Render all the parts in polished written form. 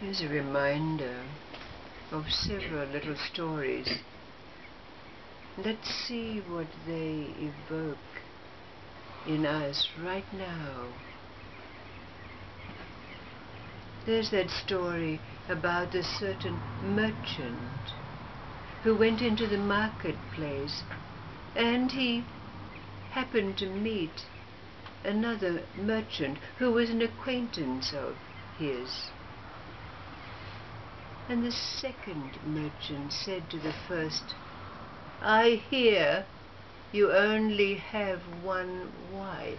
Here's a reminder of several little stories. Let's see what they evoke in us right now. There's that story about a certain merchant who went into the marketplace, and he happened to meet another merchant who was an acquaintance of his. And the second merchant said to the first, "I hear you only have one wife.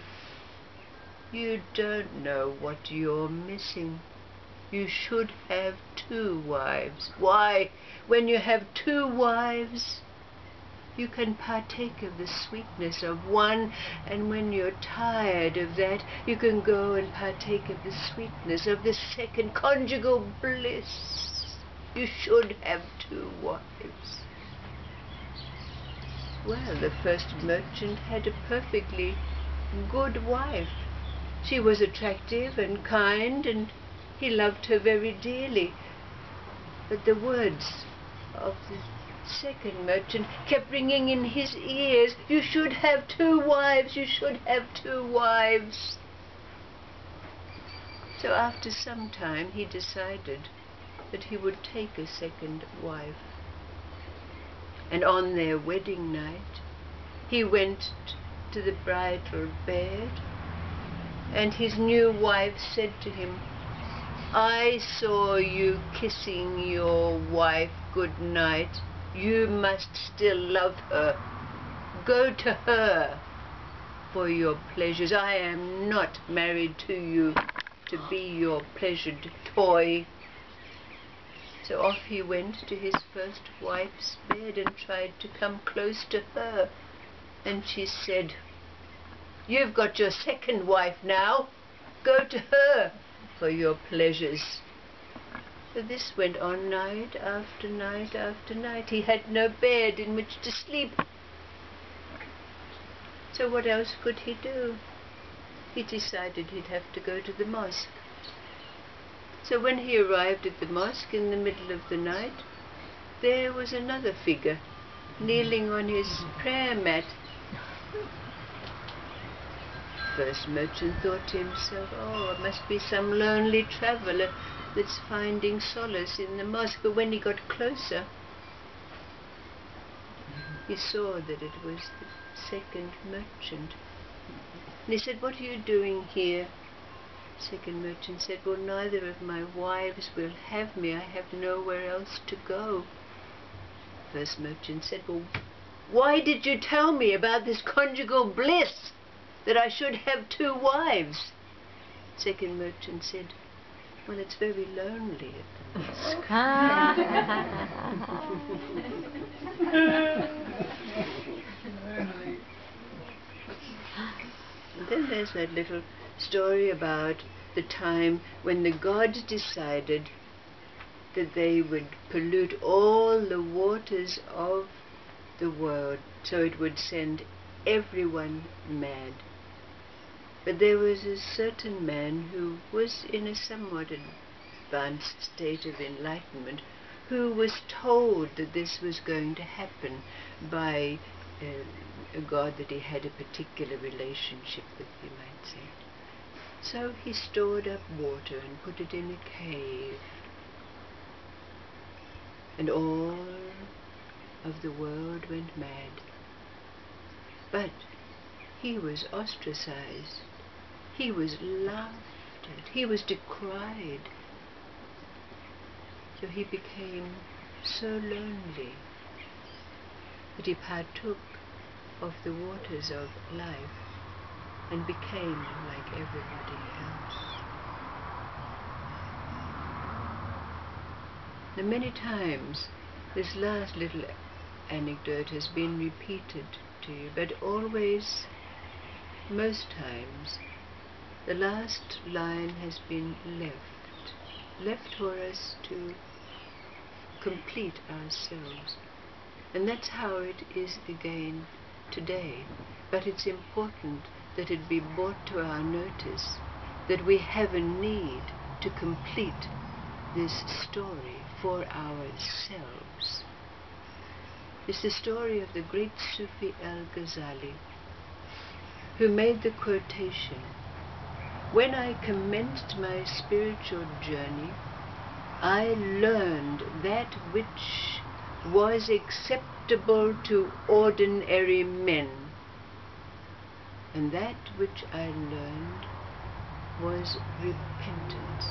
You don't know what you're missing. You should have 2 wives. Why, when you have 2 wives, you can partake of the sweetness of one, and when you're tired of that, you can go and partake of the sweetness of the second. Conjugal bliss. You should have 2 wives." Well, the first merchant had a perfectly good wife. She was attractive and kind, and he loved her very dearly. But the words of the second merchant kept ringing in his ears, "You should have 2 wives, you should have 2 wives." So after some time he decided that he would take a second wife. And on their wedding night, he went to the bridal bed, and his new wife said to him, "I saw you kissing your wife good night. You must still love her. Go to her for your pleasures. I am not married to you to be your pleasured toy." So off he went to his first wife's bed and tried to come close to her. And she said, "You've got your second wife now. Go to her for your pleasures." So this went on night after night after night. He had no bed in which to sleep. So what else could he do? He decided he'd have to go to the mosque. So when he arrived at the mosque in the middle of the night, there was another figure kneeling on his prayer mat. First merchant thought to himself, "Oh, it must be some lonely traveller that's finding solace in the mosque." But when he got closer, he saw that it was the second merchant. And he said, "What are you doing here?" Second merchant said, "Well, neither of my wives will have me. I have nowhere else to go." First merchant said, "Well, why did you tell me about this conjugal bliss, that I should have 2 wives?" Second merchant said, "Well, it's very lonely at the mosque." And then there's that little story about the time when the gods decided that they would pollute all the waters of the world, so it would send everyone mad. But there was a certain man who was in a somewhat advanced state of enlightenment, who was told that this was going to happen by a god that he had a particular relationship with, you might say. So he stored up water and put it in a cave, and all of the world went mad. But he was ostracized, he was laughed at, he was decried. So he became so lonely that he partook of the waters of life and became like everybody else. Now, many times this last little anecdote has been repeated to you, but always, most times, the last line has been left for us to complete ourselves. And that's how it is again today. But it's important that it be brought to our notice that we have a need to complete this story for ourselves is the story of the great Sufi al-Ghazali, who made the quotation, "When I commenced my spiritual journey, I learned that which was acceptable to ordinary men, and that which I learned was repentance.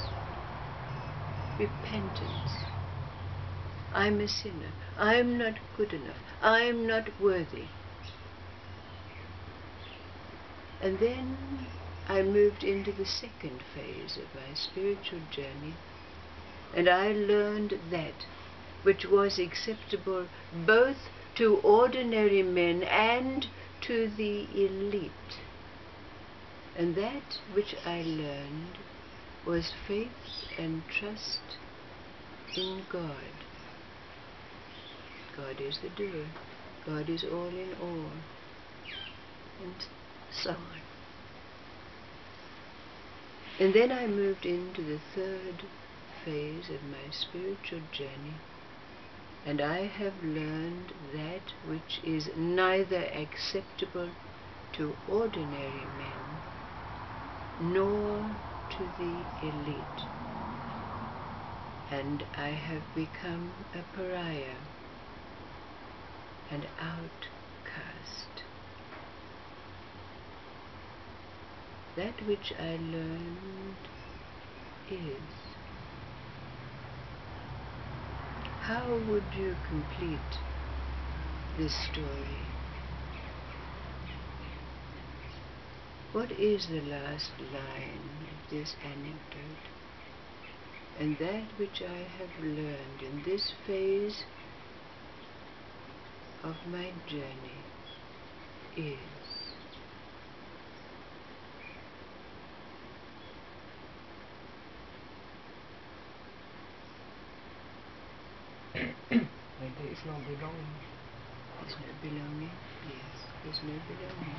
Repentance. I'm a sinner. I'm not good enough. I'm not worthy." And then I moved into the second phase of my spiritual journey, and I learned that which was acceptable both to ordinary men and to the elite. And that which I learned was faith and trust in God. God is the doer. God is all in all. And so on. And then I moved into the third phase of my spiritual journey, and I have learned that which is neither acceptable to ordinary men nor to the elite. And I have become a pariah, an outcast. That which I learned is. How would you complete this story? What is the last line of this anecdote? And that which I have learned in this phase of my journey is. There is no belonging. There's no belonging? Yes, there's no belonging.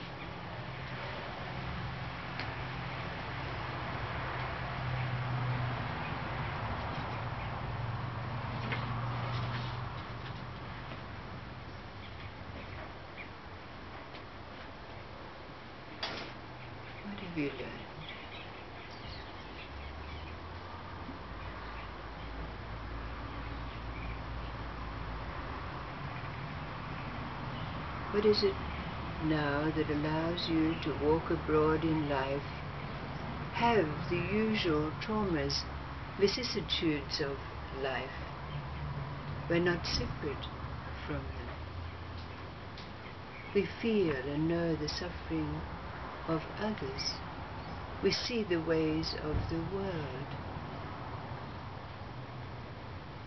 What have you learned? What is it now that allows you to walk abroad in life, have the usual traumas, vicissitudes of life? We're not separate from them. We feel and know the suffering of others. We see the ways of the world.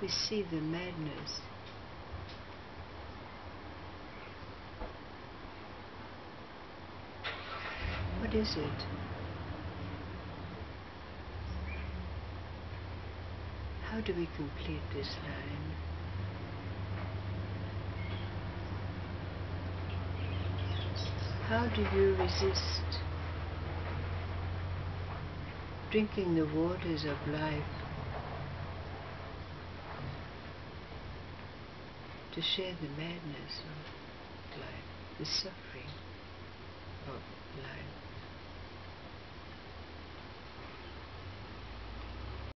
We see the madness. What is it? How do we complete this line? How do you resist drinking the waters of life to share the madness of life, the suffering of